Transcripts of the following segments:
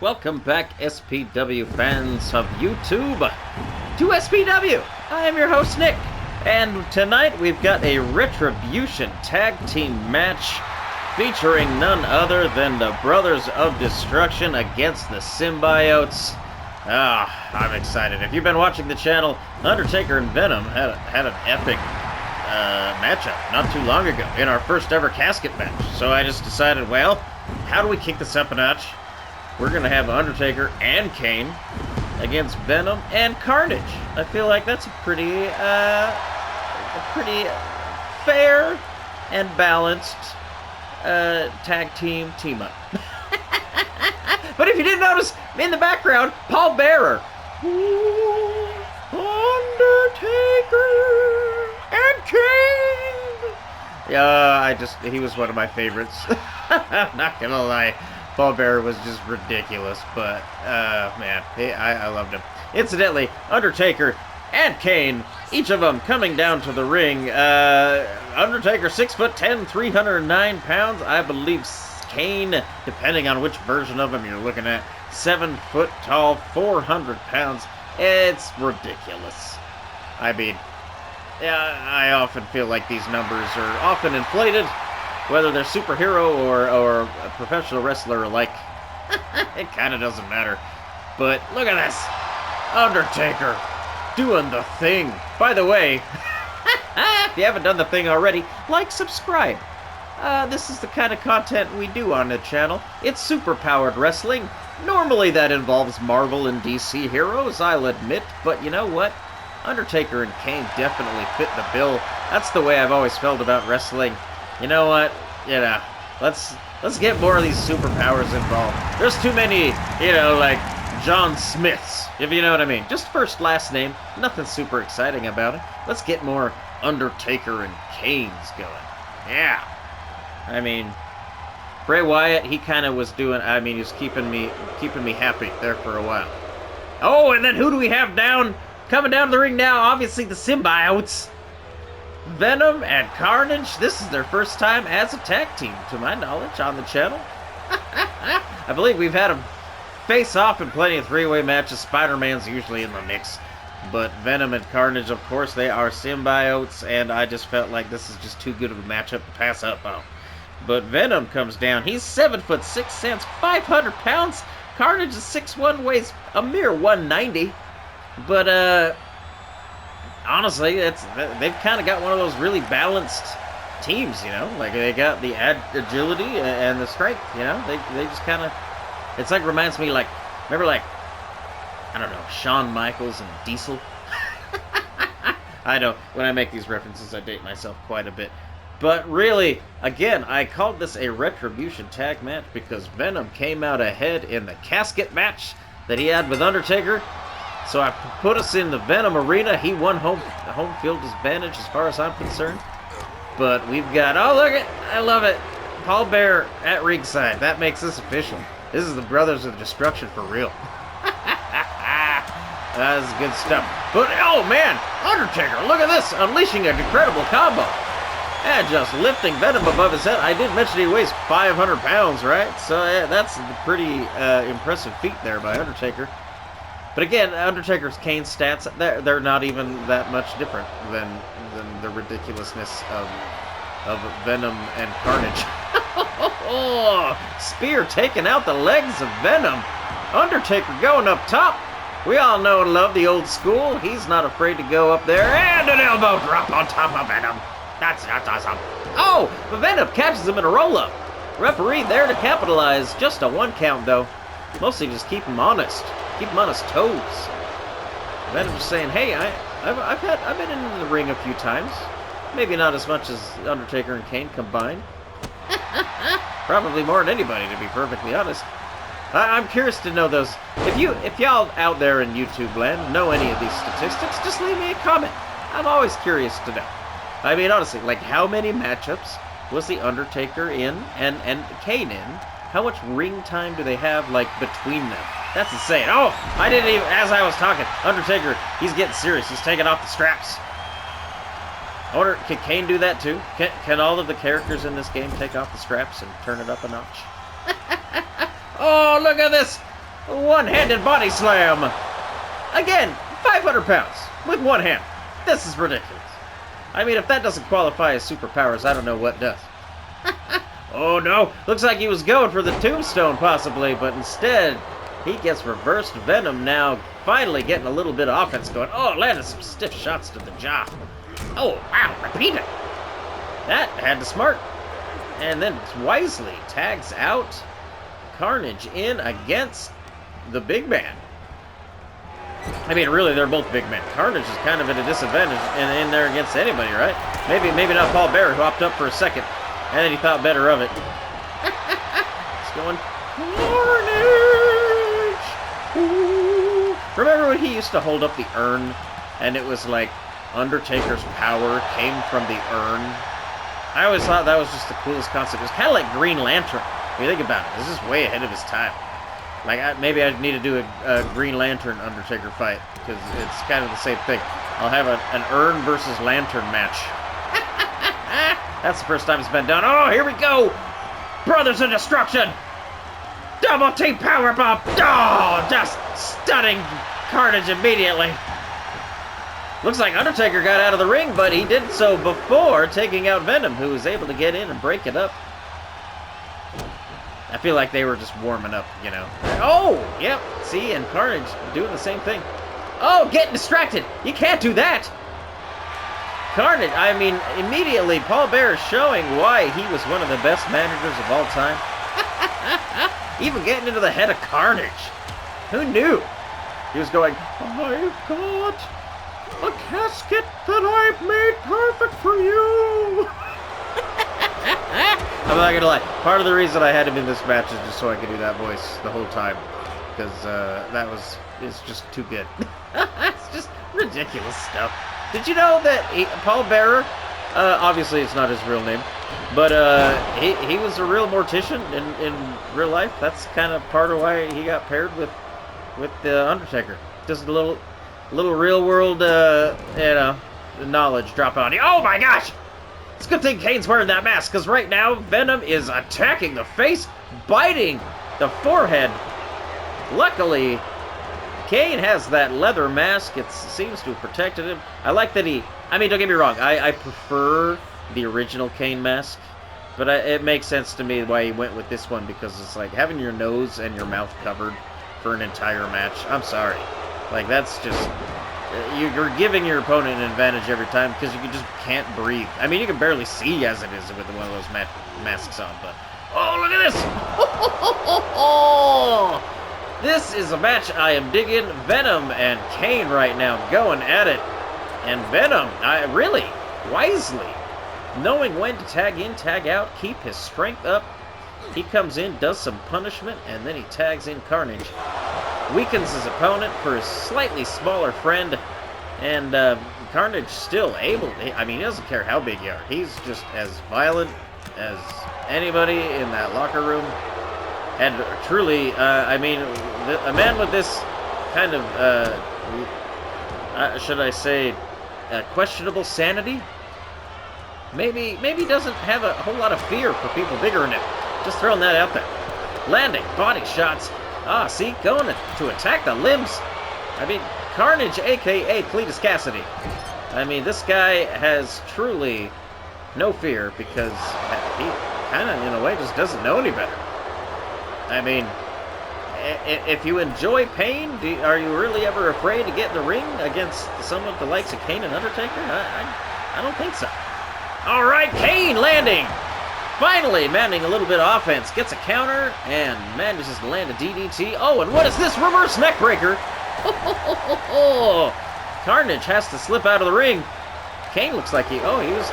Welcome back, SPW fans of YouTube, to SPW. I am your host, Nick, and tonight we've got a Retribution Tag Team match featuring none other than the Brothers of Destruction against the Symbiotes. I'm excited. If you've been watching the channel, Undertaker and Venom had an epic matchup not too long ago in our first ever casket match. So I just decided, well, how do we kick this up a notch? We're going to have Undertaker and Kane against Venom and Carnage. I feel like that's a pretty fair and balanced tag team up. But if you didn't notice, in the background, Paul Bearer. Undertaker and Kane. Yeah, he was one of my favorites. I'm not gonna lie. Paul Bearer was just ridiculous, but, man, I loved him. Incidentally, Undertaker and Kane, each of them coming down to the ring. Undertaker, 6'10", 309 pounds. I believe Kane, depending on which version of him you're looking at, 7 foot tall, 400 pounds. It's ridiculous. I mean, I often feel like these numbers are often inflated, whether they're superhero or a professional wrestler alike. It kind of doesn't matter. But look at this. Undertaker doing the thing. By the way, if you haven't done the thing already, like, subscribe. This is the kind of content we do on the channel. It's super-powered wrestling. Normally that involves Marvel and DC heroes, I'll admit. But you know what? Undertaker and Kane definitely fit the bill. That's the way I've always felt about wrestling. You know what? Let's get more of these superpowers involved. There's too many, like John Smiths, if you know what I mean. Just first, last name. Nothing super exciting about it. Let's get more Undertaker and Kanes going. Yeah. I mean, Bray Wyatt, he kind of was doing, he was keeping me happy there for a while. Oh, and then who do we have coming down the ring now? Obviously the Symbiotes. Venom and Carnage. This is their first time as a tag team, to my knowledge, on the channel. I believe we've had them face off in plenty of three-way matches. Spider-Man's usually in the mix. But Venom and Carnage, of course, they are symbiotes, and I just felt like this is just too good of a matchup to pass up on. But Venom comes down. He's 7'6", 500 pounds. Carnage is 6'1", weighs a mere 190. But, honestly, they've kind of got one of those really balanced teams, like they got the agility and the strength, they just kind of, it's like, reminds me, like, remember, like, I don't know, Shawn Michaels and Diesel. I know, when I make these references I date myself quite a bit, but really, again, I called this a Retribution tag match because Venom came out ahead in the casket match that he had with Undertaker. So I put us in the Venom arena. He won home field advantage as far as I'm concerned. But we've got, oh, look it, I love it. Paul Bearer at ringside. That makes this official. This is the Brothers of Destruction for real. That's good stuff. But, oh man, Undertaker, look at this. Unleashing an incredible combo. And just lifting Venom above his head. I did mention he weighs 500 pounds, right? So that's a pretty impressive feat there by Undertaker. But again, Undertaker's Kane stats, they're not even that much different than the ridiculousness of Venom and Carnage. Spear taking out the legs of Venom. Undertaker going up top. We all know and love the old school. He's not afraid to go up there. And an elbow drop on top of Venom. That's awesome. Oh, but Venom catches him in a roll-up. Referee there to capitalize. Just a 1 count, though. Mostly just keep him honest. Keep him on his toes. Venom just saying, hey, I've been in the ring a few times. Maybe not as much as Undertaker and Kane combined. Probably more than anybody, to be perfectly honest. I'm curious to know those. If y'all out there in YouTube land know any of these statistics, just leave me a comment. I'm always curious to know. I mean, honestly, like, how many matchups was the Undertaker in and Kane in? How much ring time do they have, like, between them? That's insane. Oh, I didn't even, as I was talking, Undertaker, he's getting serious. He's taking off the straps. I wonder, can Kane do that too? Can all of the characters in this game take off the straps and turn it up a notch? Oh, look at this. One-handed body slam. Again, 500 pounds with one hand. This is ridiculous. I mean, if that doesn't qualify as superpowers, I don't know what does. Oh no, looks like he was going for the tombstone possibly, but instead, he gets reversed Venom now, finally getting a little bit of offense going. Oh, landed some stiff shots to the jaw. Oh, wow, repeat it. That had to smart. And then wisely tags out Carnage in against the big man. I mean, really, they're both big men. Carnage is kind of at a disadvantage in there against anybody, right? Maybe not Paul Bearer, who hopped up for a second, and then he thought better of it. It's going, Carnage! Ooh. Remember when he used to hold up the urn, and it was like Undertaker's power came from the urn? I always thought that was just the coolest concept. It was kind of like Green Lantern. When you think about it, this is way ahead of his time. Like, maybe I need to do a Green Lantern Undertaker fight, because it's kind of the same thing. I'll have an urn versus lantern match. That's the first time it's been done. Oh, here we go! Brothers of Destruction! Double team power bomb! Oh, just stunning Carnage immediately. Looks like Undertaker got out of the ring, but he did so before taking out Venom, who was able to get in and break it up. I feel like they were just warming up, you know. Oh, yep. See, and Carnage doing the same thing. Oh, getting distracted. You can't do that. Carnage, I mean, immediately Paul Bearer showing why he was one of the best managers of all time. Even getting into the head of Carnage. Who knew? He was going, I've got a casket that I've made perfect for you. I'm not gonna lie. Part of the reason I had him in this match is just so I could do that voice the whole time, because it's just too good. It's just ridiculous stuff. Did you know that Paul Bearer, obviously it's not his real name, but he was a real mortician in real life. That's kind of part of why he got paired with the Undertaker. Just a little real world knowledge drop on you. Oh my gosh! It's a good thing Kane's wearing that mask, because right now, Venom is attacking the face, biting the forehead. Luckily, Kane has that leather mask. It seems to have protected him. I like that I mean, don't get me wrong. I prefer the original Kane mask, but it makes sense to me why he went with this one, because it's like having your nose and your mouth covered for an entire match. I'm sorry. Like, that's just... You're giving your opponent an advantage every time because you just can't breathe. I mean, you can barely see as it is with one of those masks on, but... Oh, look at this! This is a match I am digging. Venom and Kane right now going at it. And Venom, really, wisely, knowing when to tag in, tag out, keep his strength up. He comes in, does some punishment, and then he tags in Carnage. Weakens his opponent for his slightly smaller friend, and Carnage still able to, I mean, he doesn't care how big you are. He's just as violent as anybody in that locker room. And truly, I mean, a man with this kind of, should I say, questionable sanity, maybe doesn't have a whole lot of fear for people bigger than him. Just throwing that out there. Landing body shots. Ah, see, going to attack the limbs. I mean, Carnage, a.k.a. Cletus Cassidy. I mean, this guy has truly no fear because he kind of, in a way, just doesn't know any better. I mean, if you enjoy pain, are you really ever afraid to get in the ring against some of the likes of Kane and Undertaker? I don't think so. All right, Kane landing. Finally, managing a little bit of offense, gets a counter, and manages to land a DDT. Oh, and what is this? Reverse neckbreaker. Carnage has to slip out of the ring. Kane looks like he was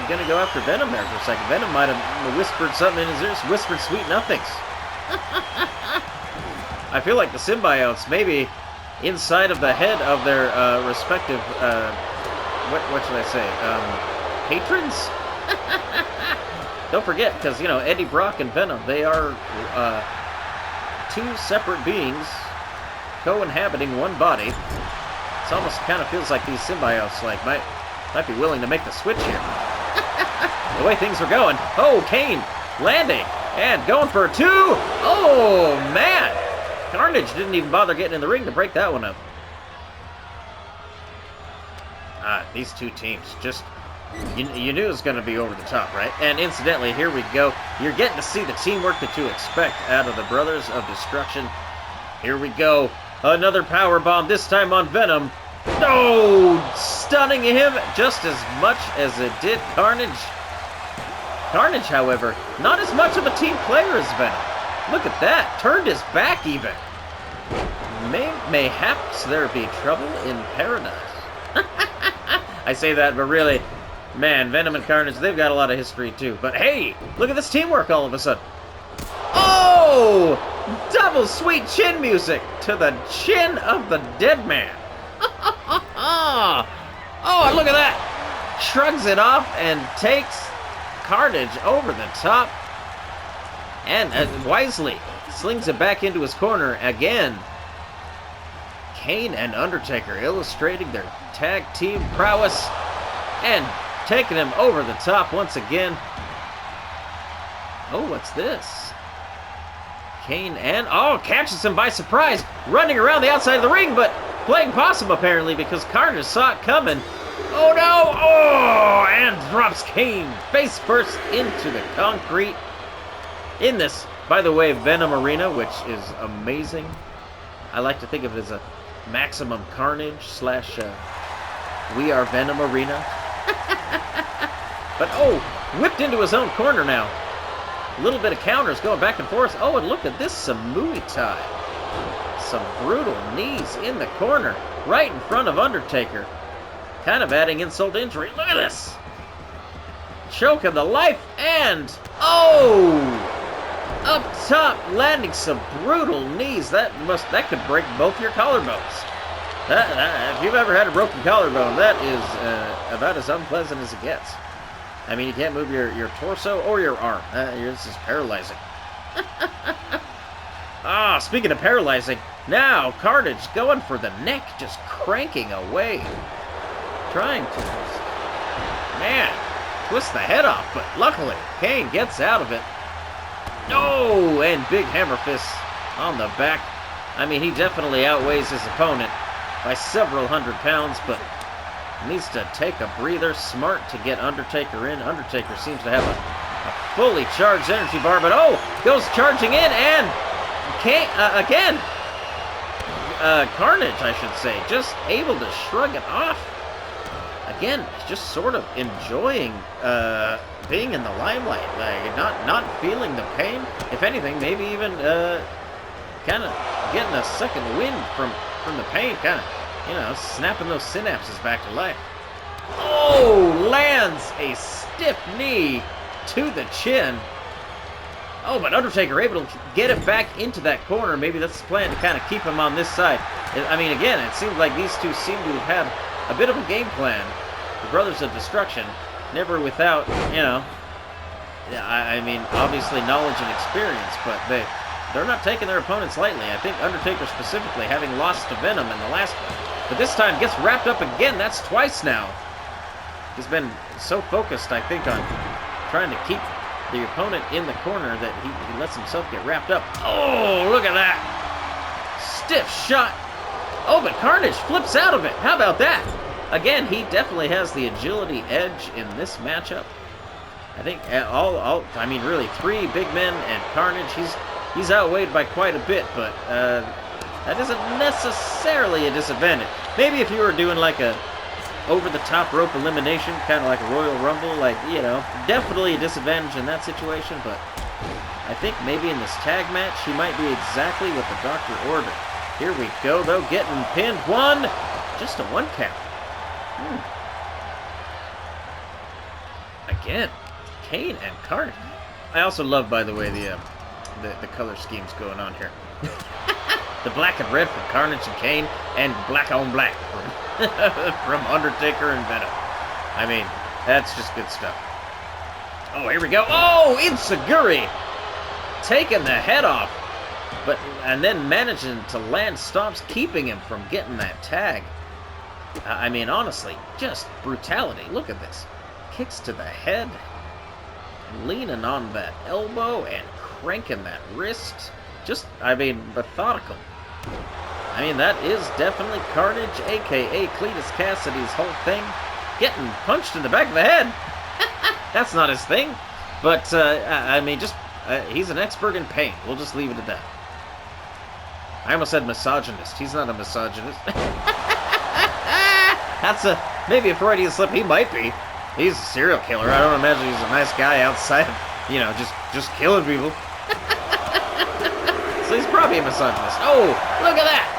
going to go after Venom there for a second. Venom might have whispered something in his ears, whispered sweet nothings. I feel like the symbiotes, maybe inside of the head of their respective, what should I say, patrons? Don't forget, because, you know, Eddie Brock and Venom, they are two separate beings co-inhabiting one body. It almost kind of feels like these symbiotes might be willing to make the switch here. The way things are going. Oh, Kane landing and going for a two. Oh, man. Carnage didn't even bother getting in the ring to break that one up. These two teams just... You knew it was going to be over the top, right? And incidentally, here we go. You're getting to see the teamwork that you expect out of the Brothers of Destruction. Here we go. Another power bomb, this time on Venom. No! Stunning him just as much as it did Carnage. Carnage, however, not as much of a team player as Venom. Look at that. Turned his back even. Mayhaps there be trouble in paradise. I say that, but really... Man, Venom and Carnage, they've got a lot of history too. But hey, look at this teamwork all of a sudden. Oh! Double sweet chin music to the chin of the dead man. Oh, look at that. Shrugs it off and takes Carnage over the top. And wisely slings it back into his corner again. Kane and Undertaker illustrating their tag team prowess. And taking him over the top once again. Oh, what's this? Kane and... Oh, catches him by surprise. Running around the outside of the ring, but playing possum apparently because Carnage saw it coming. Oh, no! Oh, and drops Kane face first into the concrete. In this, by the way, Venom Arena, which is amazing. I like to think of it as a Maximum Carnage / We Are Venom Arena. But, oh, whipped into his own corner now. A little bit of counters going back and forth. Oh, and look at this, some Muay Thai. Some brutal knees in the corner, right in front of Undertaker. Kind of adding insult to injury. Look at this. Choke of the life, and, oh! Up top, landing some brutal knees. That could break both your collarbones. If you've ever had a broken collarbone, that is about as unpleasant as it gets. I mean, you can't move your torso or your arm. This is paralyzing. Speaking of paralyzing, now Carnage going for the neck, just cranking away. Trying to, twist the head off, but luckily, Kane gets out of it. No! And big hammer fist on the back. I mean, he definitely outweighs his opponent by several hundred pounds, but needs to take a breather. Smart to get Undertaker in. Undertaker seems to have a fully charged energy bar, but goes charging in, and again, Carnage, I should say, just able to shrug it off. Again, just sort of enjoying being in the limelight, like not feeling the pain. If anything, maybe even kind of getting a second wind from the pain, kind of, snapping those synapses back to life. Oh, lands a stiff knee to the chin. Oh, but Undertaker able to get it back into that corner. Maybe that's the plan, to kind of keep him on this side. I mean, again, it seems like these two seem to have had a bit of a game plan. The Brothers of Destruction, never without, I mean, obviously knowledge and experience, but they're not taking their opponents lightly. I think Undertaker specifically, having lost to Venom in the last one. But this time gets wrapped up again. That's twice now. He's been so focused, I think, on trying to keep the opponent in the corner that he lets himself get wrapped up. Oh, look at that. Stiff shot. Oh, but Carnage flips out of it. How about that? Again, he definitely has the agility edge in this matchup. I think I mean, really, three big men and Carnage, he's outweighed by quite a bit, but that isn't necessarily a disadvantage. Maybe if you were doing like a over-the-top rope elimination, kind of like a Royal Rumble, like, definitely a disadvantage in that situation, but I think maybe in this tag match, he might be exactly what the doctor ordered. Here we go, though, getting pinned. Just a one count. Again, Kane and Carnage. I also love, by the way, the color schemes going on here. The black and red from Carnage and Kane, and black on black from Undertaker and Venom. I mean, that's just good stuff. Oh, here we go. Oh, Insaguri taking the head off, and then managing to land stomps, keeping him from getting that tag. I mean, honestly, just brutality. Look at this. Kicks to the head, leaning on that elbow and cranking that wrist. just, I mean, methodical. I mean, that is definitely Carnage, a.k.a. Cletus Cassidy's whole thing. Getting punched in the back of the head. That's not his thing. But, I mean, just, he's an expert in pain. We'll just leave it at that. I almost said misogynist. He's not a misogynist. That's maybe a Freudian slip. He might be. He's a serial killer. I don't imagine he's a nice guy outside, you know, just killing people. So he's probably a misogynist. Oh, look at that!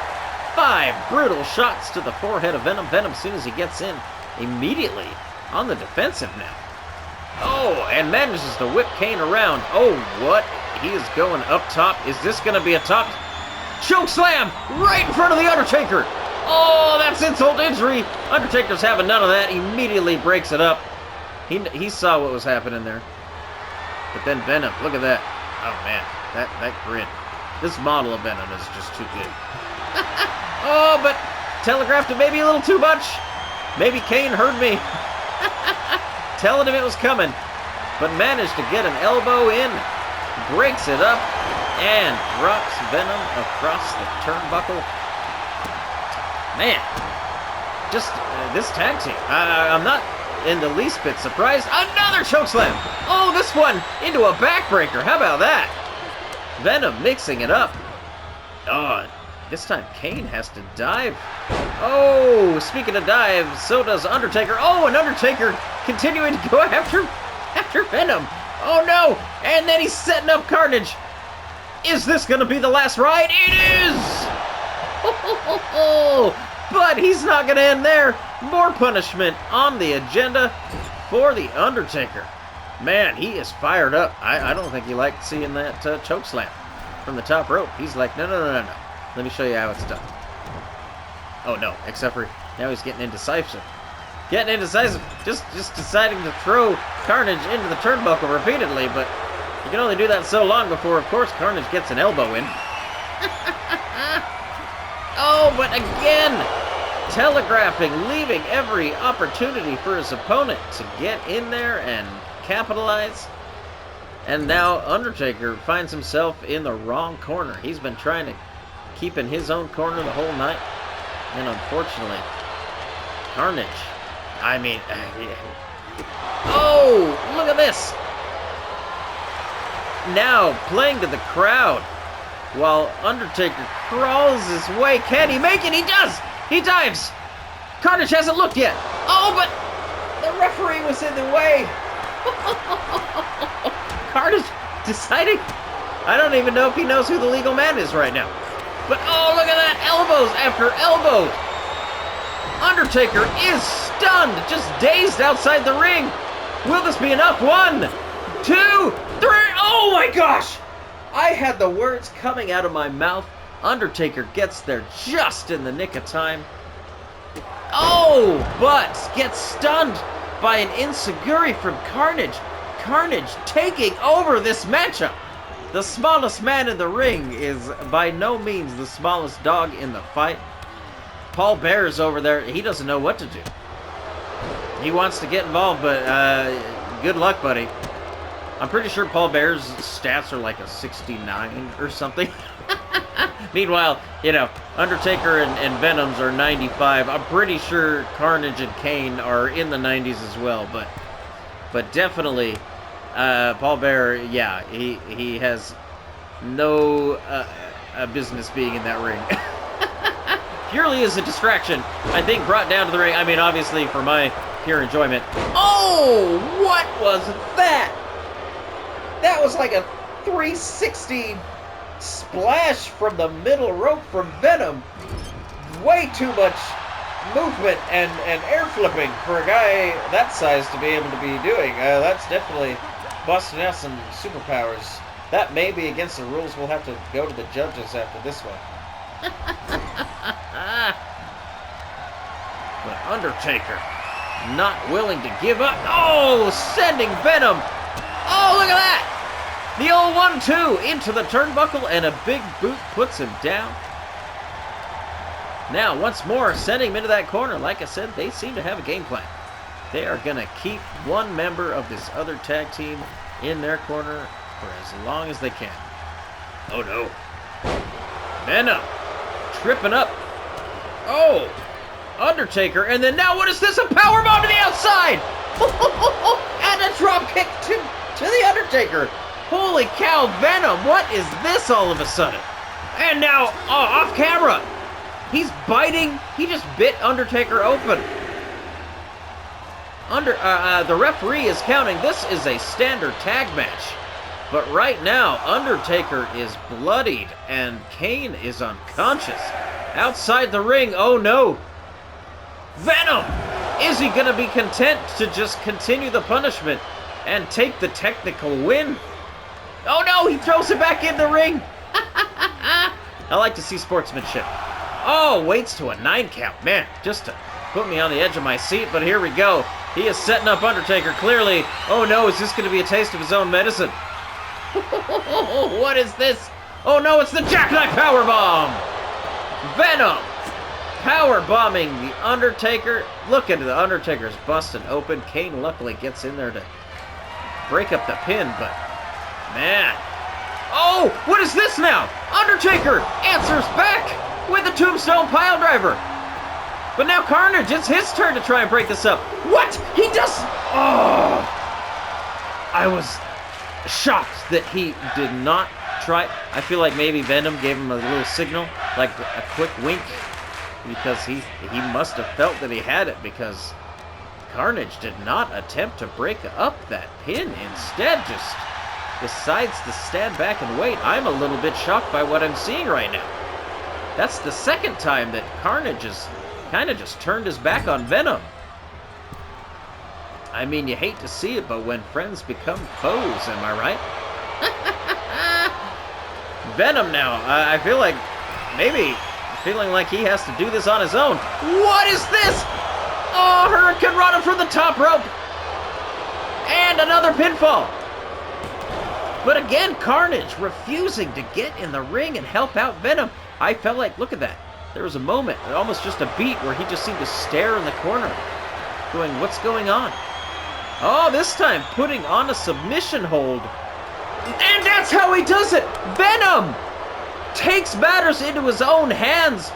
5 brutal shots to the forehead of Venom. Venom, as soon as he gets in, immediately on the defensive now. Oh, and manages to whip Kane around. Oh, what? He is going up top. Is this going to be a top? Choke slam right in front of the Undertaker. Oh, that's insult to injury. Undertaker's having none of that. Immediately breaks it up. He saw what was happening there. But then Venom, look at that. Oh, man, that grin. This model of Venom is just too good. Oh, but telegraphed it maybe a little too much. Maybe Kane heard me. Telling him it was coming. But managed to get an elbow in. Breaks it up. And drops Venom across the turnbuckle. Man. Just this tag team. I'm not in the least bit surprised. Another chokeslam. Oh, this one into a backbreaker. How about that? Venom mixing it up. Oh, this time Kane has to dive. Oh, speaking of dive, so does Undertaker. Oh, and Undertaker continuing to go after Venom. Oh, no. And then he's setting up Carnage. Is this going to be the last ride? It is! But he's not going to end there. More punishment on the agenda for the Undertaker. Man, he is fired up. I don't think he liked seeing that choke slam from the top rope. He's like, no. Let me show you how it's done. Oh, no. Except for now he's getting indecisive. Just deciding to throw Carnage into the turnbuckle repeatedly, but you can only do that so long before, of course, Carnage gets an elbow in. Oh, but again, telegraphing, leaving every opportunity for his opponent to get in there and capitalize. And now Undertaker finds himself in the wrong corner. He's been trying to keep in his own corner the whole night. And unfortunately, Carnage, I mean, oh, look at this. Now playing to the crowd while Undertaker crawls his way. Can he make it? He does. He dives. Carnage hasn't looked yet. Oh, but the referee was in the way. Carnage deciding. I don't even know if he knows who the legal man is right now. But oh, look at that. Elbows after elbows. Undertaker is stunned, just dazed outside the ring. Will this be enough? 1, 2, 3. Oh my gosh! I had the words coming out of my mouth. Undertaker gets there just in the nick of time. Oh, but gets stunned by an enziguri from Carnage. Carnage taking over this matchup. The smallest man in the ring is by no means the smallest dog in the fight. Paul Bear is over there. He doesn't know what to do. He wants to get involved, but good luck, buddy. I'm pretty sure Paul Bear's stats are like a 69 or something. Meanwhile, you know, Undertaker and Venom's are 95. I'm pretty sure Carnage and Kane are in the 90s as well, but definitely Paul Bear, yeah, he has no business being in that ring. Purely as a distraction, I think, brought down to the ring. I mean, obviously for my pure enjoyment. Oh, what was that? That was like a 360 splash from the middle rope from Venom. Way too much movement and air flipping for a guy that size to be able to be doing. That's definitely busting out some superpowers. That may be against the rules. We'll have to go to the judges after this one. But Undertaker not willing to give up. Oh, sending Venom. Oh, look at that. The old 1-2 into the turnbuckle, and a big boot puts him down. Now, once more, sending him into that corner. Like I said, they seem to have a game plan. They are going to keep one member of this other tag team in their corner for as long as they can. Oh, no. Venom tripping up. Oh, Undertaker, and then now what is this? A powerbomb to the outside! And a drop kick to the Undertaker. Holy cow, Venom, what is this all of a sudden? And now, off camera, he's biting. He just bit Undertaker open. The referee is counting. This is a standard tag match. But right now, Undertaker is bloodied and Kane is unconscious. Outside the ring, oh no. Venom! Is he going to be content to just continue the punishment and take the technical win? Oh no, he throws it back in the ring. I like to see sportsmanship. Oh, waits to a 9 count. Man, just to put me on the edge of my seat, but here we go. He is setting up Undertaker clearly. Oh no, is this going to be a taste of his own medicine? What is this? Oh no, it's the jackknife powerbomb! Venom power bombing the Undertaker. Look into the Undertaker's busted open. Kane luckily gets in there to break up the pin, but man. Oh, what is this now? Undertaker answers back with a tombstone piledriver. But now Carnage, it's his turn to try and break this up. What? He does. Oh, I was shocked that he did not try. I feel like maybe Venom gave him a little signal, like a quick wink, because he must have felt that he had it, because Carnage did not attempt to break up that pin. Instead, just decides to stand back and wait. I'm a little bit shocked by what I'm seeing right now. That's the second time that Carnage has kind of just turned his back on Venom. I mean, you hate to see it, but when friends become foes, am I right? Venom now, I feel like maybe feeling like he has to do this on his own. What is this? Oh, Hurricane Rana from the top rope. And another pinfall. But again, Carnage refusing to get in the ring and help out Venom. I felt like, look at that. There was a moment, almost just a beat, where he just seemed to stare in the corner, going, what's going on? Oh, this time putting on a submission hold. And that's how he does it! Venom takes matters into his own hands.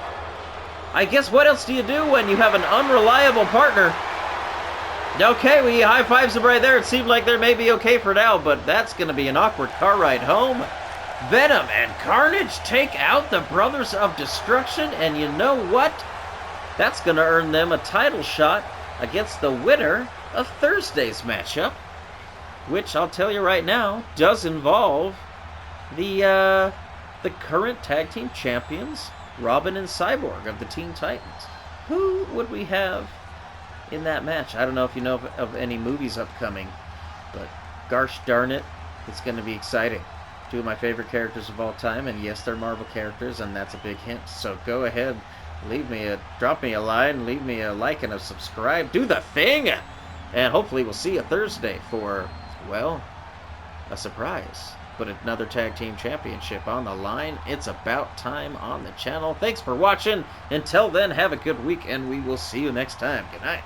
I guess what else do you do when you have an unreliable partner? Okay, we high fives him right there. It seemed like they may be okay for now, but that's going to be an awkward car ride home. Venom and Carnage take out the Brothers of Destruction, and you know what? That's going to earn them a title shot against the winner of Thursday's matchup, which I'll tell you right now does involve the current tag team champions, Robin and Cyborg of the Teen Titans. Who would we have in that match? I don't know if you know of any movies upcoming, but gosh darn it, it's going to be exciting. Two of my favorite characters of all time, and yes, they're Marvel characters, and that's a big hint. So go ahead, drop me a line, leave me a like and a subscribe, do the thing, and hopefully we'll see you Thursday for, well, a surprise. But another tag team championship on the line. It's about time on the channel. Thanks for watching. Until then, have a good week, and we will see you next time. Good night.